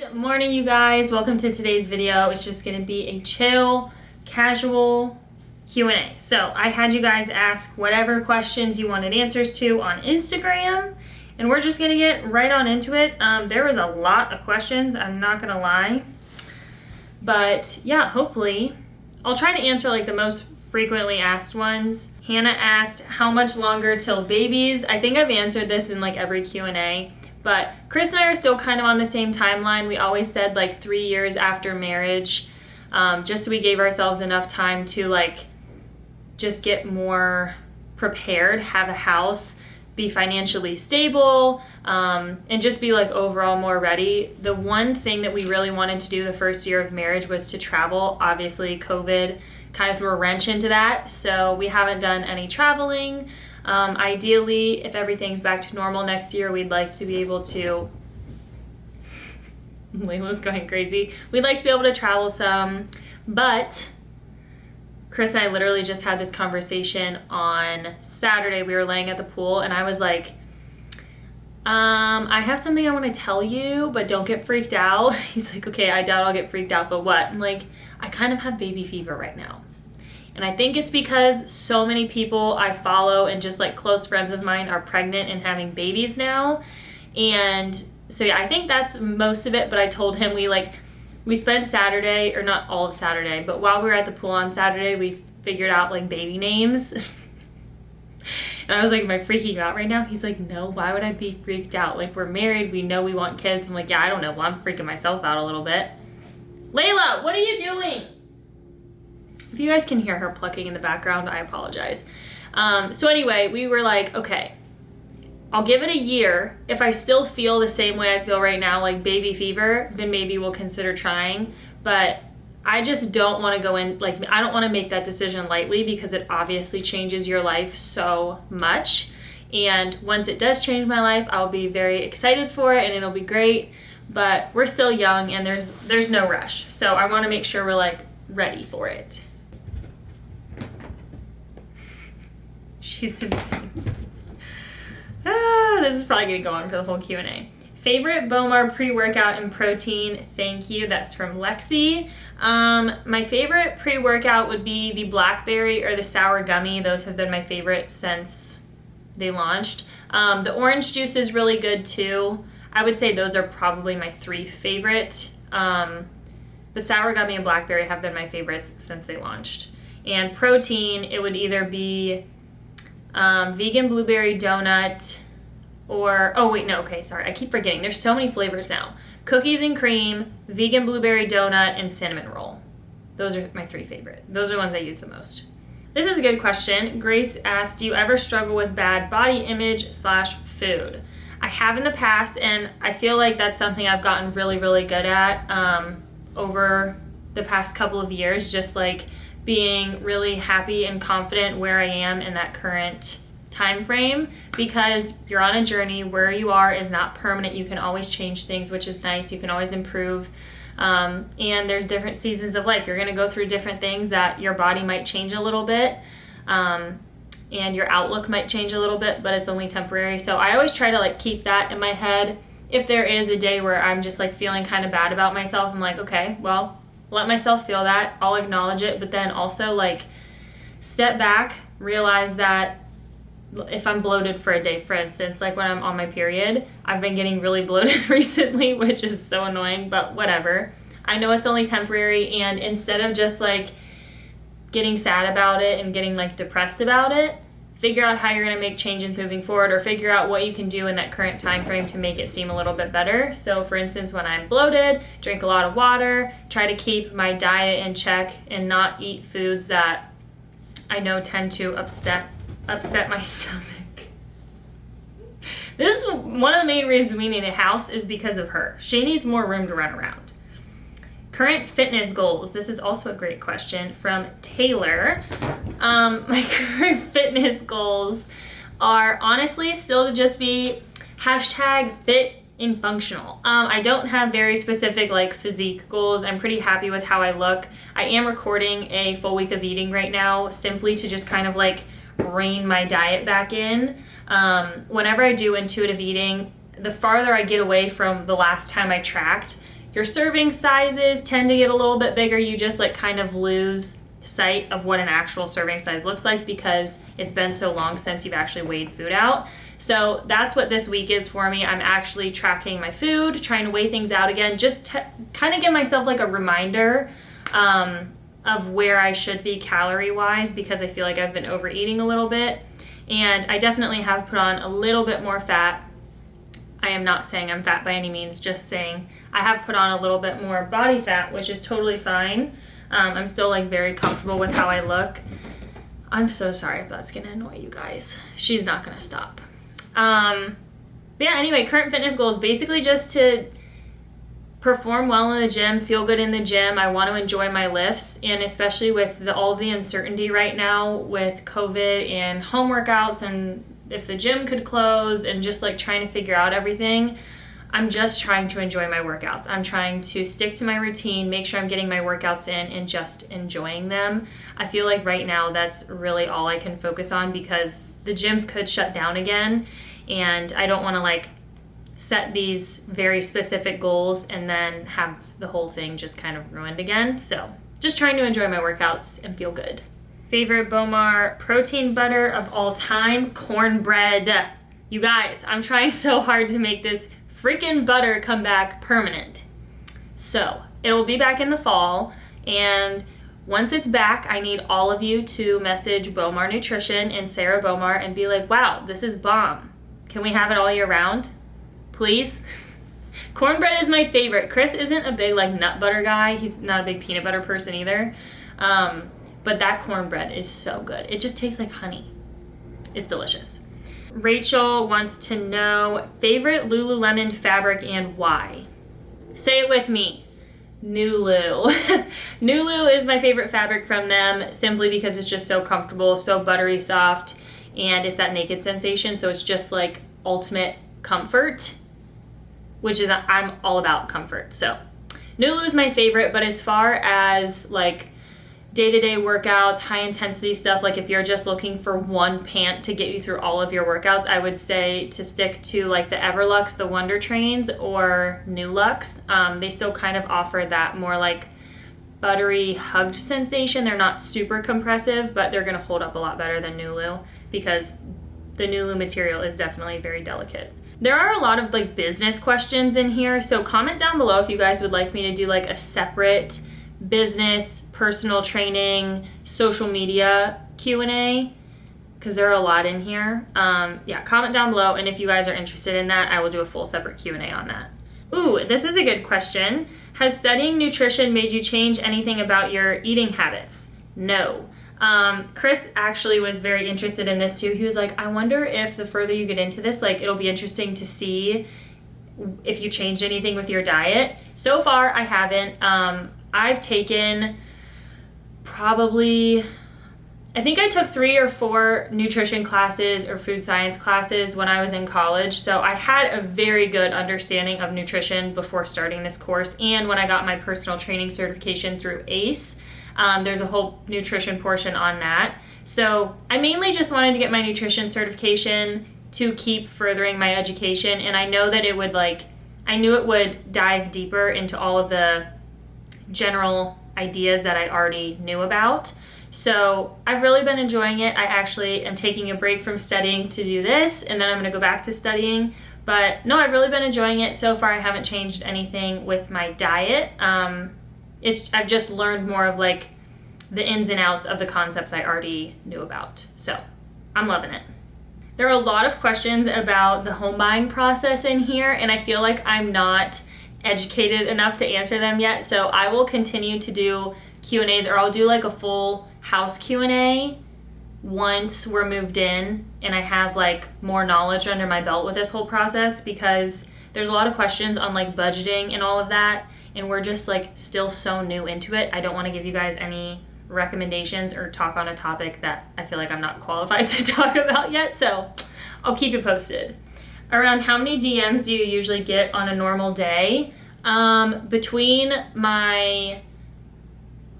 Good morning, you guys. Welcome to today's video. It's just gonna be a chill, casual Q&A. So I had you guys ask whatever questions you wanted answers to on Instagram, and we're just gonna get right on into it. There was a lot of questions, I'm not gonna lie. But yeah, hopefully, I'll try to answer like the most frequently asked ones. Hannah asked, how much longer till babies? I think I've answered this in like every Q&A. But Chris and I are still kind of on the same timeline. We always said like 3 years after marriage, just so we gave ourselves enough time to like just get more prepared, have a house, be financially stable, and just be like overall more ready. The one thing that we really wanted to do the first year of marriage was to travel. Obviously, COVID kind of threw a wrench into that, so we haven't done any traveling. Ideally, if everything's back to normal next year, we'd like to be able to, Layla's going crazy. We'd like to be able to travel some, but Chris and I literally just had this conversation on Saturday. We were laying at the pool and I was like, I have something I want to tell you, but don't get freaked out. He's like, okay, I doubt I'll get freaked out, but what? I'm like, I kind of have baby fever right now. And I think it's because so many people I follow and just like close friends of mine are pregnant and having babies now. And so yeah, I think that's most of it. But I told him we spent Saturday, or not all of Saturday, but while we were at the pool on Saturday, we figured out like baby names. And I was like, am I freaking you out right now? He's like, no, why would I be freaked out? Like, we're married, we know we want kids. I'm like, yeah, I don't know. Well, I'm freaking myself out a little bit. Layla, what are you doing? If you guys can hear her plucking in the background, I apologize. So anyway, we were like, okay, I'll give it a year. If I still feel the same way I feel right now, like baby fever, then maybe we'll consider trying. But I just don't want to go in, like, I don't want to make that decision lightly because it obviously changes your life so much. And once it does change my life, I'll be very excited for it and it'll be great. But we're still young and there's no rush. So I want to make sure we're like ready for it. She's insane. This is probably gonna go on for the whole Q&A. Favorite BOWMAR pre-workout and protein? Thank you. That's from Lexi. My favorite pre-workout would be the blackberry or the sour gummy. Those have been my favorite since they launched. The orange juice is really good too. I would say those are probably my 3 favorite. But sour gummy and blackberry have been my favorites since they launched. And protein, it would either be vegan blueberry donut or, oh wait, no, okay, sorry, I keep forgetting. There's so many flavors now. Cookies and cream, vegan blueberry donut, and cinnamon roll. Those are my 3 favorite. Those are the ones I use the most. This is a good question. Grace asked, do you ever struggle with bad body image / food? I have in the past, and I feel like that's something I've gotten really, really good at over the past couple of years, just like being really happy and confident where I am in that current time frame, because you're on a journey. Where you are is not permanent. You can always change things, which is nice. You can always improve. And there's different seasons of life. You're going to go through different things that your body might change a little bit. And your outlook might change a little bit, but it's only temporary. So I always try to like keep that in my head. If there is a day where I'm just like feeling kind of bad about myself, I'm like, okay, well, let myself feel that. I'll acknowledge it, but then also like step back, realize that if I'm bloated for a day, for instance, like when I'm on my period, I've been getting really bloated recently, which is so annoying, but whatever. I know it's only temporary, and instead of just like getting sad about it and getting like depressed about it, figure out how you're going to make changes moving forward, or figure out what you can do in that current time frame to make it seem a little bit better. So for instance, when I'm bloated, drink a lot of water, try to keep my diet in check and not eat foods that I know tend to upset my stomach. This is one of the main reasons we need a house, is because of her. She needs more room to run around. Current fitness goals. This is also a great question from Taylor. My current fitness goals are honestly still to just be #fit and functional. I don't have very specific like physique goals. I'm pretty happy with how I look. I am recording a full week of eating right now, simply to just kind of like rein my diet back in. Whenever I do intuitive eating, the farther I get away from the last time I tracked, your serving sizes tend to get a little bit bigger, you just like kind of lose sight of what an actual serving size looks like because it's been so long since you've actually weighed food out. So that's what this week is for me. I'm actually tracking my food, trying to weigh things out again, just to kind of give myself like a reminder of where I should be calorie-wise, because I feel like I've been overeating a little bit. And I definitely have put on a little bit more fat. I am not saying I'm fat by any means, just saying I have put on a little bit more body fat, which is totally fine. I'm still like very comfortable with how I look. I'm so sorry if that's gonna annoy you guys. She's not gonna stop. But yeah, anyway, current fitness goals, basically just to perform well in the gym, feel good in the gym. I want to enjoy my lifts, and especially with all the uncertainty right now with COVID and home workouts and if the gym could close and just like trying to figure out everything, I'm just trying to enjoy my workouts. I'm trying to stick to my routine, make sure I'm getting my workouts in and just enjoying them. I feel like right now that's really all I can focus on because the gyms could shut down again, and I don't want to like set these very specific goals and then have the whole thing just kind of ruined again. So just trying to enjoy my workouts and feel good. Favorite BOWMAR protein butter of all time, cornbread. You guys, I'm trying so hard to make this freaking butter come back permanent. So it will be back in the fall, and once it's back, I need all of you to message BOWMAR Nutrition and Sarah BOWMAR and be like, wow, this is bomb. Can we have it all year round? Please? Cornbread is my favorite. Chris isn't a big like nut butter guy. He's not a big peanut butter person either. But that cornbread is so good. It just tastes like honey. It's delicious. Rachel wants to know favorite Lululemon fabric and why. Say it with me. Nulu. Nulu is my favorite fabric from them simply because it's just so comfortable, so buttery soft, and it's that naked sensation, so it's just like ultimate comfort, which is, I'm all about comfort. So Nulu is my favorite, but as far as like day-to-day workouts, high intensity stuff, like if you're just looking for one pant to get you through all of your workouts, I would say to stick to like the Everlux, the Wonder Trains, or Nulux. They still kind of offer that more like buttery hugged sensation. They're not super compressive, but they're gonna hold up a lot better than Nulu because the Nulu material is definitely very delicate. There are a lot of like business questions in here, so comment down below if you guys would like me to do like a separate business, personal training, social media Q&A, because there are a lot in here. Yeah, comment down below, and if you guys are interested in that, I will do a full separate Q&A on that. Ooh, this is a good question. Has studying nutrition made you change anything about your eating habits? No. Chris actually was very interested in this too. He was like, I wonder if the further you get into this, like it'll be interesting to see if you changed anything with your diet. So far, I haven't. I've taken probably, I think I took 3 or 4 nutrition classes or food science classes when I was in college. So I had a very good understanding of nutrition before starting this course. And when I got my personal training certification through ACE, there's a whole nutrition portion on that. So I mainly just wanted to get my nutrition certification to keep furthering my education. And I know that it would I knew it would dive deeper into all of the general ideas that I already knew about. So I've really been enjoying it. I actually am taking a break from studying to do this, and then I'm gonna go back to studying. But no, I've really been enjoying it. So far I haven't changed anything with my diet. I've just learned more of like the ins and outs of the concepts I already knew about. So I'm loving it. There are a lot of questions about the home buying process in here, and I feel like I'm not educated enough to answer them yet. So I will continue to do Q&As, or I'll do like a full house Q&A once we're moved in and I have like more knowledge under my belt with this whole process, because there's a lot of questions on like budgeting and all of that, and we're just like still so new into it. I don't want to give you guys any recommendations or talk on a topic that I feel like I'm not qualified to talk about yet, so I'll keep you posted. Around how many DMs do you usually get on a normal day? Between my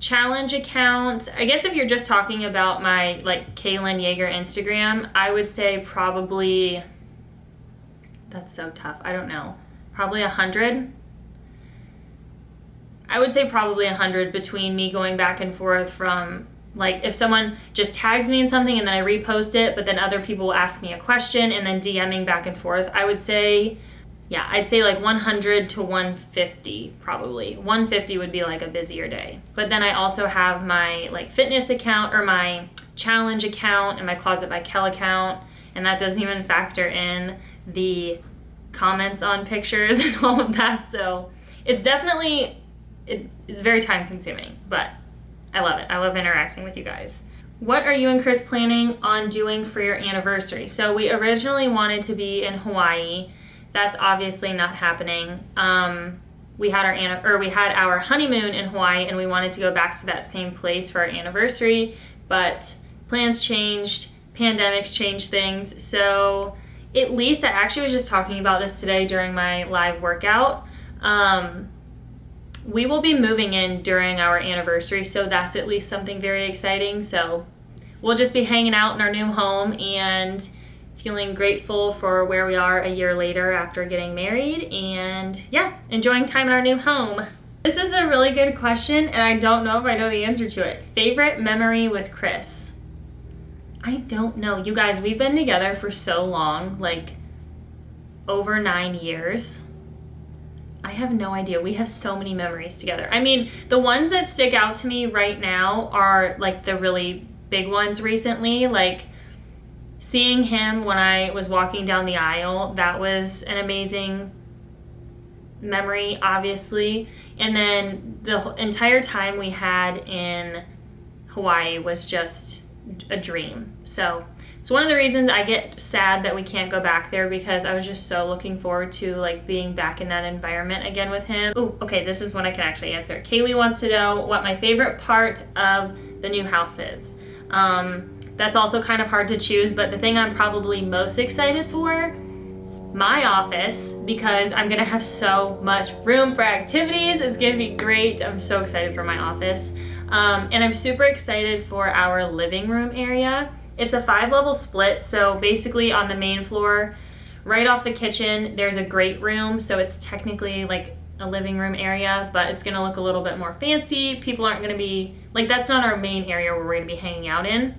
challenge account, I guess if you're just talking about my like Kaylin Yager Instagram, I would say probably, that's so tough, I don't know, probably 100. I would say probably 100 between me going back and forth from, like, if someone just tags me in something and then I repost it, but then other people will ask me a question and then DMing back and forth, I would say, yeah, I'd say like 100 to 150 probably. 150 would be like a busier day. But then I also have my like fitness account or my challenge account and my Closet by Kel account, and that doesn't even factor in the comments on pictures and all of that. So it's definitely, it's very time consuming, but I love it. I love interacting with you guys. What are you and Chris planning on doing for your anniversary? So we originally wanted to be in Hawaii. That's obviously not happening. We had our honeymoon in Hawaii, and we wanted to go back to that same place for our anniversary, but plans changed, pandemics changed things. So at least, I actually was just talking about this today during my live workout. We will be moving in during our anniversary, so that's at least something very exciting. So we'll just be hanging out in our new home and feeling grateful for where we are a year later after getting married, and yeah, enjoying time in our new home. This is a really good question, and I don't know if I know the answer to it. Favorite memory with Chris? I don't know. You guys, we've been together for so long, like over 9 years. I have no idea. We have so many memories together. I mean, the ones that stick out to me right now are like the really big ones recently, like seeing him when I was walking down the aisle. That was an amazing memory, obviously. And then the entire time we had in Hawaii was just a dream. So it's one of the reasons I get sad that we can't go back there, because I was just so looking forward to like being back in that environment again with him. Oh, okay, this is one I can actually answer. Kaylee wants to know what my favorite part of the new house is. That's also kind of hard to choose, but the thing I'm probably most excited for, my office, because I'm gonna have so much room for activities. It's gonna be great. I'm so excited for my office. And I'm super excited for our living room area. It's a 5-level split, so basically on the main floor, right off the kitchen, there's a great room, so it's technically like a living room area, but it's gonna look a little bit more fancy. People aren't gonna be, like, that's not our main area where we're gonna be hanging out in.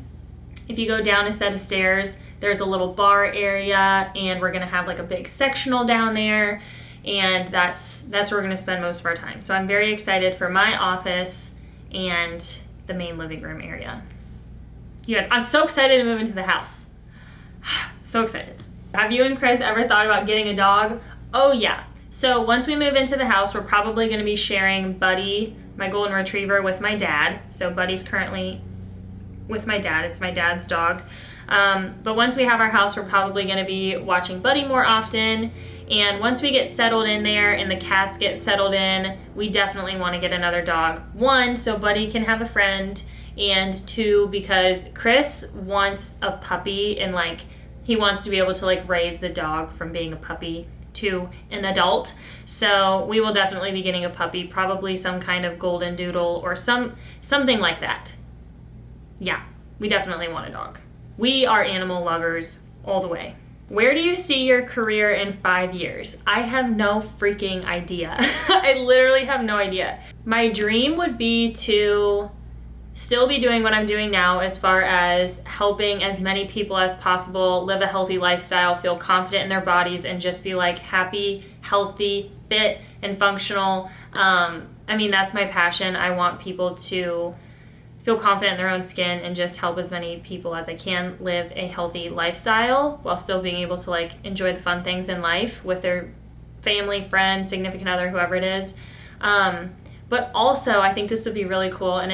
If you go down a set of stairs, there's a little bar area, and we're gonna have like a big sectional down there, and that's where we're gonna spend most of our time. So I'm very excited for my office and the main living room area. You guys, I'm so excited to move into the house. So excited. Have you and Chris ever thought about getting a dog? Oh yeah. So once we move into the house, we're probably gonna be sharing Buddy, my golden retriever, with my dad. So Buddy's currently with my dad. It's my dad's dog. But once we have our house, we're probably gonna be watching Buddy more often. And once we get settled in there and the cats get settled in, we definitely wanna get another dog. 1, so Buddy can have a friend, and 2, because Chris wants a puppy, and like he wants to be able to like raise the dog from being a puppy to an adult. So we will definitely be getting a puppy, probably some kind of golden doodle or something like that. Yeah, we definitely want a dog. We are animal lovers all the way. Where do you see your career in 5 years? I have no freaking idea. I literally have no idea. My dream would be to still be doing what I'm doing now, as far as helping as many people as possible live a healthy lifestyle, feel confident in their bodies, and just be like happy, healthy, fit, and functional. I mean, that's my passion. I want people to feel confident in their own skin and just help as many people as I can live a healthy lifestyle while still being able to like enjoy the fun things in life with their family, friends, significant other, whoever it is. But also, I think this would be really cool, and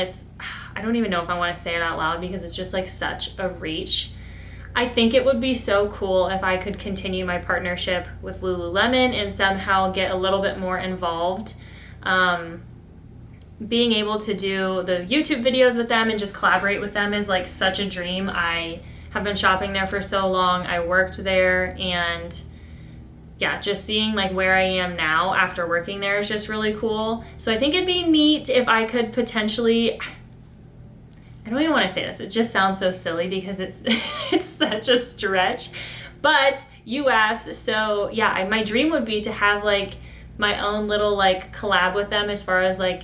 I don't even know if I want to say it out loud because it's just like such a reach. I think it would be so cool if I could continue my partnership with Lululemon and somehow get a little bit more involved. Being able to do the YouTube videos with them and just collaborate with them is like such a dream. I have been shopping there for so long. I worked there, and yeah, just seeing like where I am now after working there is just really cool. So I think it'd be neat if I could potentially, I don't even want to say this, it just sounds so silly because it's it's such a stretch, but you asked. So yeah, my dream would be to have like my own little like collab with them as far as like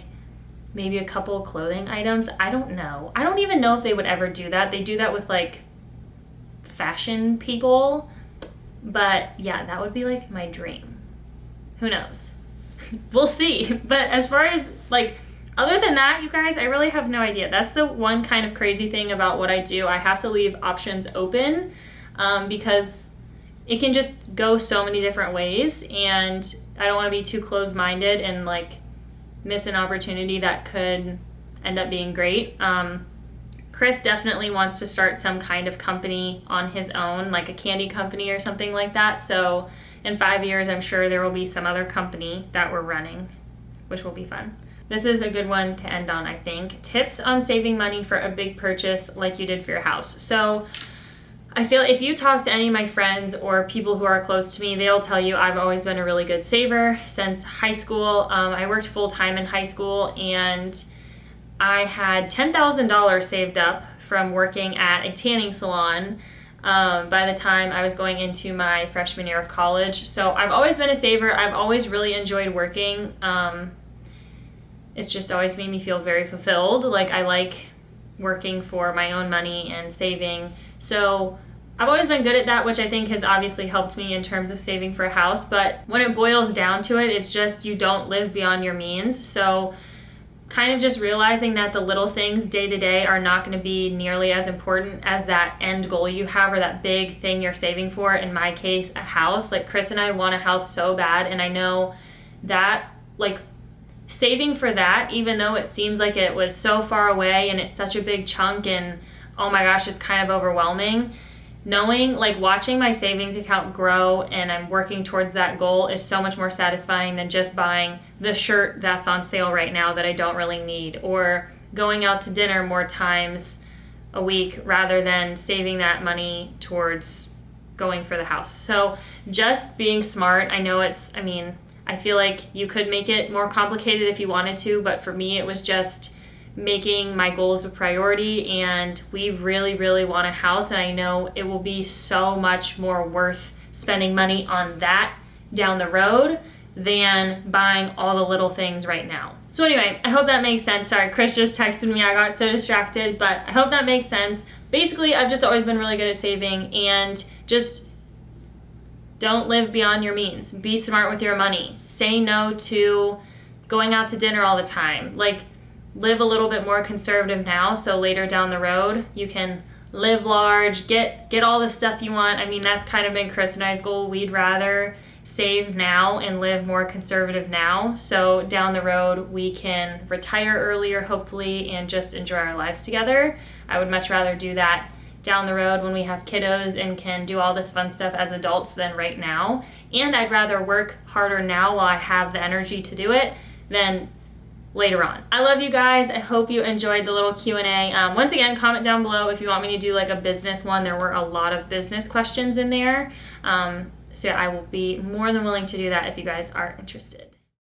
maybe a couple clothing items. I don't know. I don't even know if they would ever do that. They do that with like fashion people. But yeah, that would be like my dream. Who knows? We'll see. But as far as like, other than that, you guys, I really have no idea. That's the one kind of crazy thing about what I do. I have to leave options open because it can just go so many different ways, and I don't want to be too closed-minded and like miss an opportunity that could end up being great. Chris definitely wants to start some kind of company on his own, like a candy company or something like that. So in 5 years, I'm sure there will be some other company that we're running, which will be fun. This is a good one to end on, I think. Tips on saving money for a big purchase like you did for your house. So I feel if you talk to any of my friends or people who are close to me, they'll tell you I've always been a really good saver since high school. I worked full-time in high school, and I had $10,000 saved up from working at a tanning salon by the time I was going into my freshman year of college. So I've always been a saver. I've always really enjoyed working. It's just always made me feel very fulfilled. Like, I like working for my own money and saving. So I've always been good at that, which I think has obviously helped me in terms of saving for a house. But when it boils down to it, it's just you don't live beyond your means. So kind of just realizing that the little things day to day are not going to be nearly as important as that end goal you have or that big thing you're saving for. In my case, a house. Like, Chris and I want a house so bad, and I know that like saving for that, even though it seems like it was so far away and it's such a big chunk and oh my gosh, it's kind of overwhelming, knowing, like, watching my savings account grow and I'm working towards that goal is so much more satisfying than just buying the shirt that's on sale right now that I don't really need, or going out to dinner more times a week rather than saving that money towards going for the house. So just being smart. I know I feel like you could make it more complicated if you wanted to, but for me it was just making my goals a priority, and we really, really want a house, and I know it will be so much more worth spending money on that down the road than buying all the little things right now. So anyway, I hope that makes sense. Sorry, Chris just texted me. I got so distracted, but I hope that makes sense. Basically, I've just always been really good at saving, and just don't live beyond your means. Be smart with your money. Say no to going out to dinner all the time. Like, live a little bit more conservative now, so later down the road you can live large, get all the stuff you want. I mean, that's kind of been Chris and I's goal. We'd rather save now and live more conservative now, so down the road we can retire earlier, hopefully, and just enjoy our lives together. I would much rather do that down the road when we have kiddos and can do all this fun stuff as adults than right now. And I'd rather work harder now while I have the energy to do it than later on. I love you guys. I hope you enjoyed the little Q&A. Once again, comment down below if you want me to do like a business one. There were a lot of business questions in there. So I will be more than willing to do that if you guys are interested.